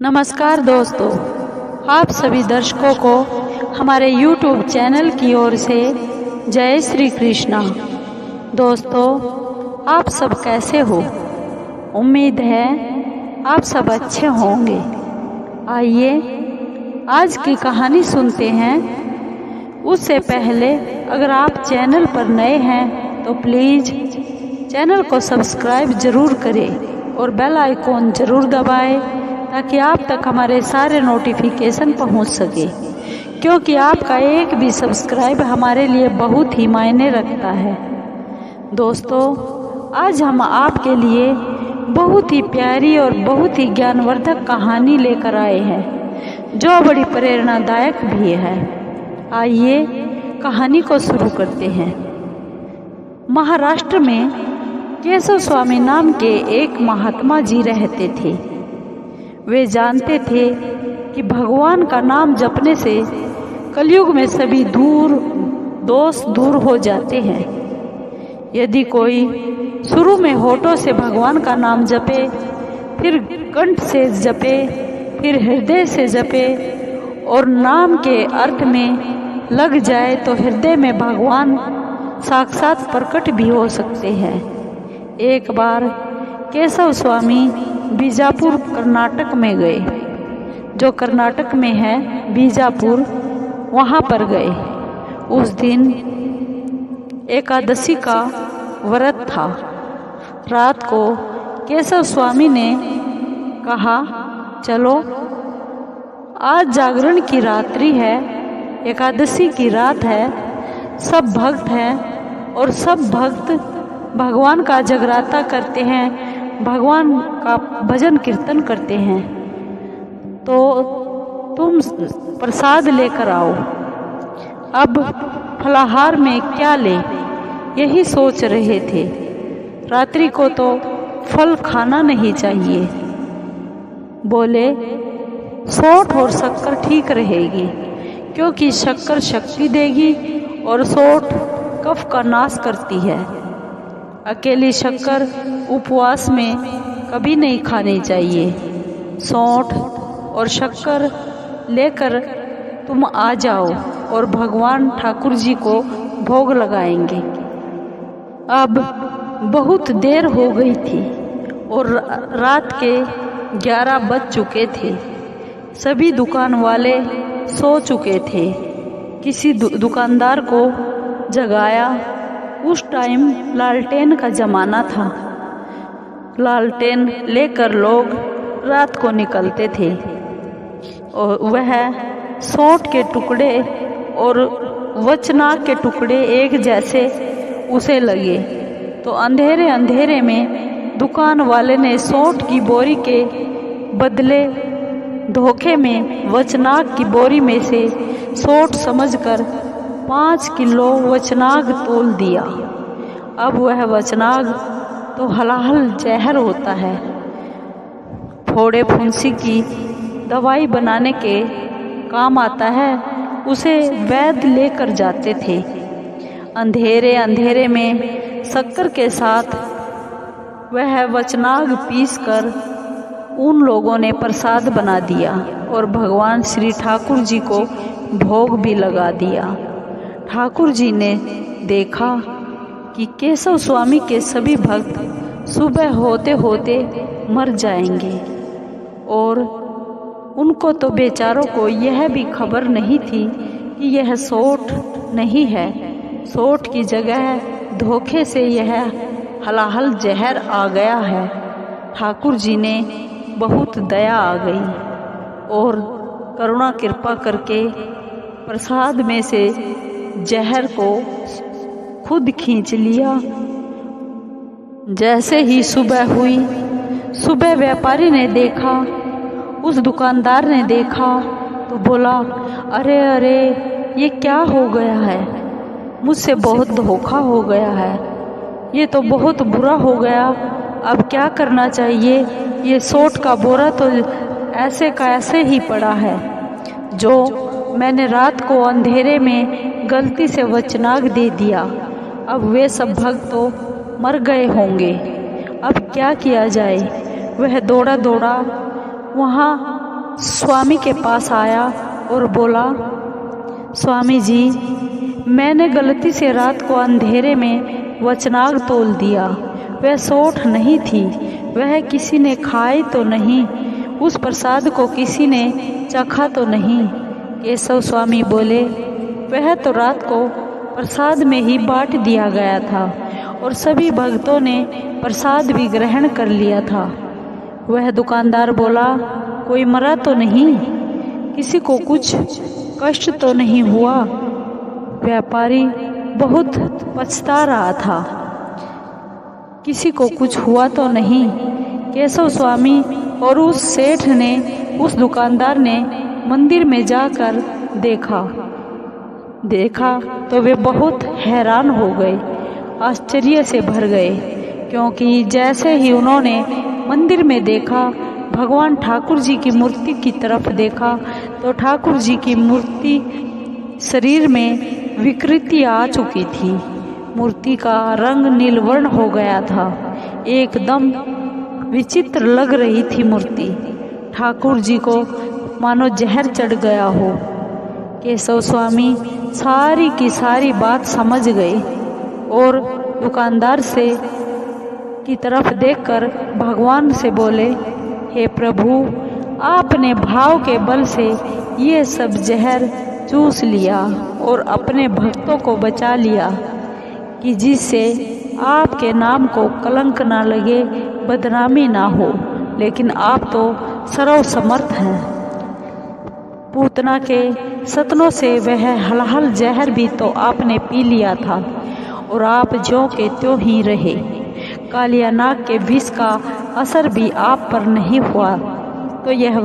नमस्कार दोस्तों, आप सभी दर्शकों को हमारे YouTube चैनल की ओर से जय श्री कृष्णा। दोस्तों, आप सब कैसे हो? उम्मीद है आप सब अच्छे होंगे। आइए आज की कहानी सुनते हैं। उससे पहले अगर आप चैनल पर नए हैं तो प्लीज़ चैनल को सब्सक्राइब ज़रूर करें और बेल आइकॉन ज़रूर दबाएं ताकि आप तक हमारे सारे नोटिफिकेशन पहुंच सके, क्योंकि आपका एक भी सब्सक्राइब हमारे लिए बहुत ही मायने रखता है। दोस्तों, आज हम आपके लिए बहुत ही प्यारी और बहुत ही ज्ञानवर्धक कहानी लेकर आए हैं जो बड़ी प्रेरणादायक भी है। आइए कहानी को शुरू करते हैं। महाराष्ट्र में केशव स्वामी नाम के एक महात्मा जी रहते थे। वे जानते थे कि भगवान का नाम जपने से कलयुग में सभी दोष दूर हो जाते हैं। यदि कोई शुरू में होठों से भगवान का नाम जपे, फिर कंठ से जपे, फिर हृदय से जपे और नाम के अर्थ में लग जाए तो हृदय में भगवान साक्षात प्रकट भी हो सकते हैं। एक बार केशव स्वामी बीजापुर कर्नाटक में गए, जो कर्नाटक में है बीजापुर, वहाँ पर गए। उस दिन एकादशी का व्रत था। रात को केशव स्वामी ने कहा, चलो आज जागरण की रात्रि है, एकादशी की रात है, सब भक्त हैं और सब भक्त भगवान का जगराता करते हैं, भगवान का भजन कीर्तन करते हैं, तो तुम प्रसाद लेकर आओ। अब फलाहार में क्या ले, यही सोच रहे थे। रात्रि को तो फल खाना नहीं चाहिए। बोले, सौंठ और शक्कर ठीक रहेगी, क्योंकि शक्कर शक्ति देगी और सौंठ कफ का नाश करती है। अकेली शक्कर उपवास में कभी नहीं खानी चाहिए। सौंठ और शक्कर लेकर तुम आ जाओ और भगवान ठाकुर जी को भोग लगाएंगे। अब बहुत देर हो गई थी और रात के 11 बज चुके थे। सभी दुकान वाले सो चुके थे। किसी दुकानदार को जगाया। उस टाइम लालटेन का ज़माना था। लालटेन लेकर लोग रात को निकलते थे और वह सौंठ के टुकड़े और वचनाक के टुकड़े एक जैसे उसे लगे, तो अंधेरे अंधेरे में दुकान वाले ने सौंठ की बोरी के बदले धोखे में वचनाक की बोरी में से सौंठ समझकर 5 किलो वचनाग तोल दिया। अब वह वचनाग तो हलाहल जहर होता है। फोड़े फुंसी की दवाई बनाने के काम आता है, उसे वैद्य लेकर जाते थे। अंधेरे अंधेरे में शक्कर के साथ वह वचनाग पीसकर उन लोगों ने प्रसाद बना दिया और भगवान श्री ठाकुर जी को भोग भी लगा दिया। ठाकुर जी ने देखा कि केशव स्वामी के सभी भक्त सुबह होते होते मर जाएंगे और उनको तो बेचारों को यह भी खबर नहीं थी कि यह सौंठ नहीं है, सौंठ की जगह धोखे से यह हलाहल जहर आ गया है। ठाकुर जी ने बहुत दया आ गई और करुणा कृपा करके प्रसाद में से जहर को खुद खींच लिया। जैसे ही सुबह हुई, सुबह व्यापारी ने देखा, उस दुकानदार ने देखा तो बोला, अरे अरे ये क्या हो गया है, मुझसे बहुत धोखा हो गया है, ये तो बहुत बुरा हो गया, अब क्या करना चाहिए। ये सौंठ का बोरा तो ऐसे का ऐसे ही पड़ा है, जो मैंने रात को अंधेरे में गलती से वचनाग दे दिया। अब वे सब भक्त तो मर गए होंगे, अब क्या किया जाए। वह दौड़ा दौड़ा वहाँ स्वामी के पास आया और बोला, स्वामी जी, मैंने गलती से रात को अंधेरे में वचनाग तोल दिया। वह सोठ नहीं थी, वह किसी ने खाई तो नहीं, उस प्रसाद को किसी ने चखा तो नहीं। केशव स्वामी बोले, वह तो रात को प्रसाद में ही बांट दिया गया था और सभी भक्तों ने प्रसाद भी ग्रहण कर लिया था। वह दुकानदार बोला, कोई मरा तो नहीं, किसी को कुछ कष्ट तो नहीं हुआ। व्यापारी बहुत पछता रहा था, किसी को कुछ हुआ तो नहीं। केशव स्वामी और उस सेठ ने, उस दुकानदार ने मंदिर में जाकर देखा तो वे बहुत हैरान हो गए, आश्चर्य से भर गए, क्योंकि जैसे ही उन्होंने मंदिर में देखा, भगवान ठाकुर जी की मूर्ति की तरफ देखा तो ठाकुर जी की मूर्ति शरीर में विकृति आ चुकी थी। मूर्ति का रंग नीलवर्ण हो गया था, एकदम विचित्र लग रही थी मूर्ति। ठाकुर जी को मानो जहर चढ़ गया हो। केशव स्वामी सारी की सारी बात समझ गए और दुकानदार से की तरफ देखकर भगवान से बोले, हे प्रभु, आपने भाव के बल से ये सब जहर चूस लिया और अपने भक्तों को बचा लिया कि जिससे आपके नाम को कलंक ना लगे, बदनामी ना हो। लेकिन आप तो सर्वसमर्थ हैं। पूतना के सतनों से वह हलाहल जहर भी तो आपने पी लिया था और आप ज्यों के त्यों ही रहे। कालिया नाग के विष का असर भी आप पर नहीं हुआ। तो यह